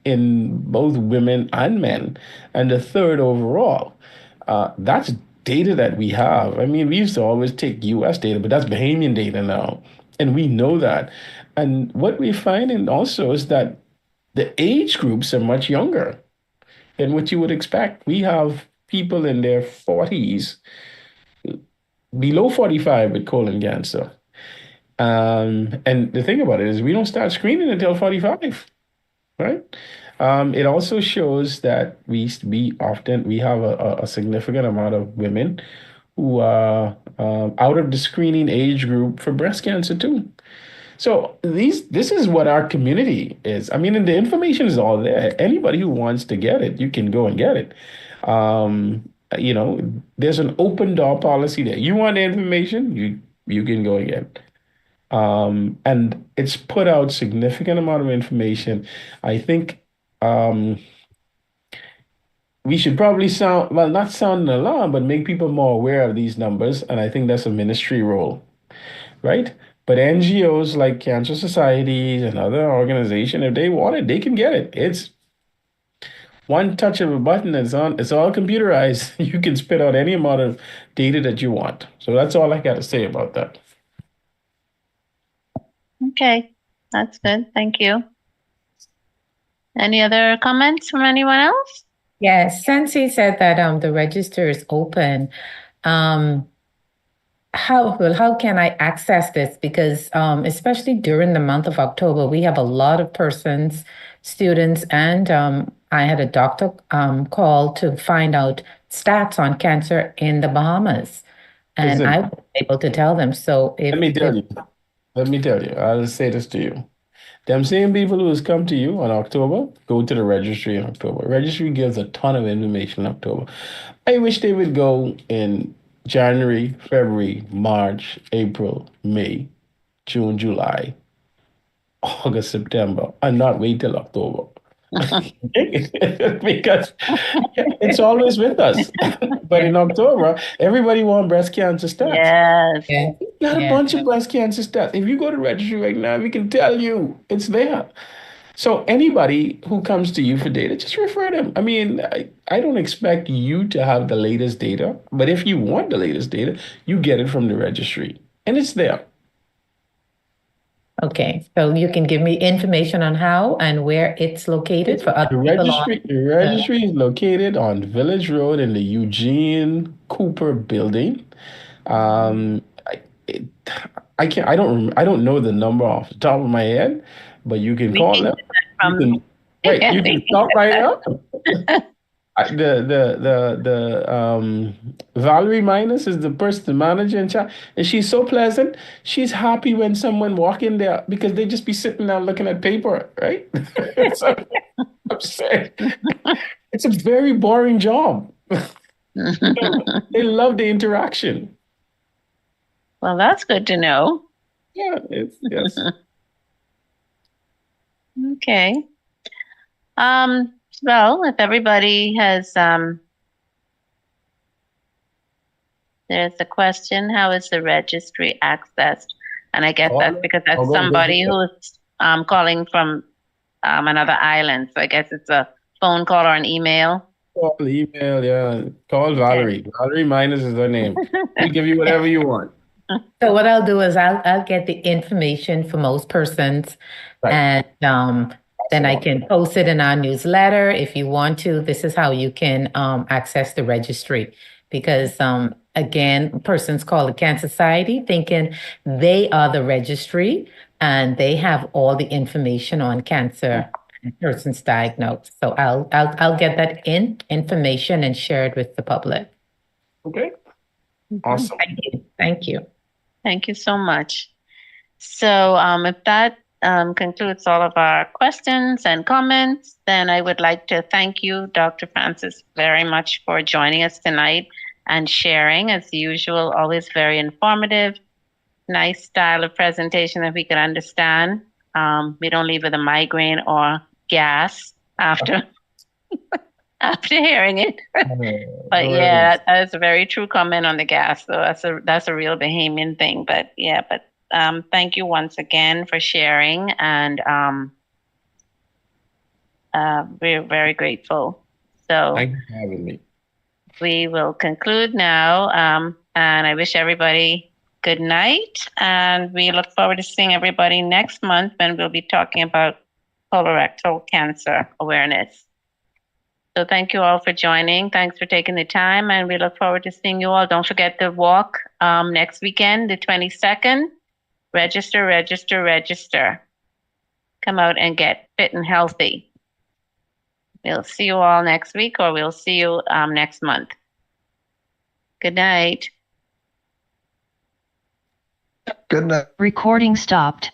in both women and men, and the third overall. That's data that we have. I mean, we used to always take US data, but that's Bahamian data now. And we know that. And what we're finding also is that the age groups are much younger than what you would expect. We have people in their 40s, below 45 with colon cancer. And the thing about it is we don't start screening until 45, right? It also shows that we have a significant amount of women who are out of the screening age group for breast cancer too. So this is what our community is. I mean, and the information is all there. Anybody who wants to get it, you can go and get it. There's an open door policy there. You want the information, you can go and get it. And it's put out significant amount of information. I think we should probably not sound an alarm, but make people more aware of these numbers. And I think that's a ministry role. right? But NGOs like cancer societies and other organizations, if they want it, they can get it. It's one touch of a button. It's all computerized. You can spit out any amount of data that you want. So that's all I got to say about that. Okay, that's good. Thank you. Any other comments from anyone else? Yes, since he said that the register is open, how can I access this? Because especially during the month of October, we have a lot of persons, students, and I had a doctor call to find out stats on cancer in the Bahamas, and Listen, I was able to tell them. So let me tell you. Let me tell you. I'll say this to you. Them same people who has come to you on October, go to the registry in October. Registry gives a ton of information in October. I wish they would go in January, February, March, April, May, June, July, August, September, and not wait till October. Because it's always with us. But in October, everybody wants breast cancer stats. Yes. Yeah. We got a bunch of breast cancer stats. If you go to registry right now, we can tell you it's there. So anybody who comes to you for data, just refer them. I mean, I don't expect you to have the latest data, but if you want the latest data, you get it from the registry, and it's there. Okay, so you can give me information on how and where it's located for other people on. The registry is located on Village Road in the Eugene Cooper building. I, it, I don't know the number off the top of my head, but you can call them. You can stop right up. Valerie Minus is the person, the manager in charge, and she's so pleasant. She's happy when someone walk in there because they just be sitting there looking at paper, right? So, I'm saying it's a very boring job. They love the interaction. Well, that's good to know. Yeah, yes. Okay. Well, if everybody has, there's a question, how is the registry accessed? And I guess that's because that's somebody who's calling from another island. So I guess it's a phone call or an email. Call, email, yeah. Call Valerie. Okay. Valerie Minus is her name. We'll give you whatever you want. So what I'll do is I'll get the information for most persons, right. And then I can post it in our newsletter if you want to. This is how you can access the registry, because again, persons call the Cancer Society thinking they are the registry and they have all the information on cancer and persons diagnosed. So I'll get that information and share it with the public. Okay. Awesome. Thank you. Thank you. Thank you so much. So if that concludes all of our questions and comments, then I would like to thank you, Dr. Francis, very much for joining us tonight and sharing, as usual, always very informative, nice style of presentation that we could understand. We don't leave with a migraine or gas after after hearing it. But yeah, that is a very true comment on the gas. So that's a real Bahamian thing. But yeah, thank you once again for sharing, and we're very grateful. So thank you for having me. We will conclude now, and I wish everybody good night, and we look forward to seeing everybody next month when we'll be talking about colorectal cancer awareness. So thank you all for joining. Thanks for taking the time, and we look forward to seeing you all. Don't forget the walk next weekend, the 22nd. Register, register, register. Come out and get fit and healthy. We'll see you all next week, or we'll see you next month. Good night. Good night. Recording stopped.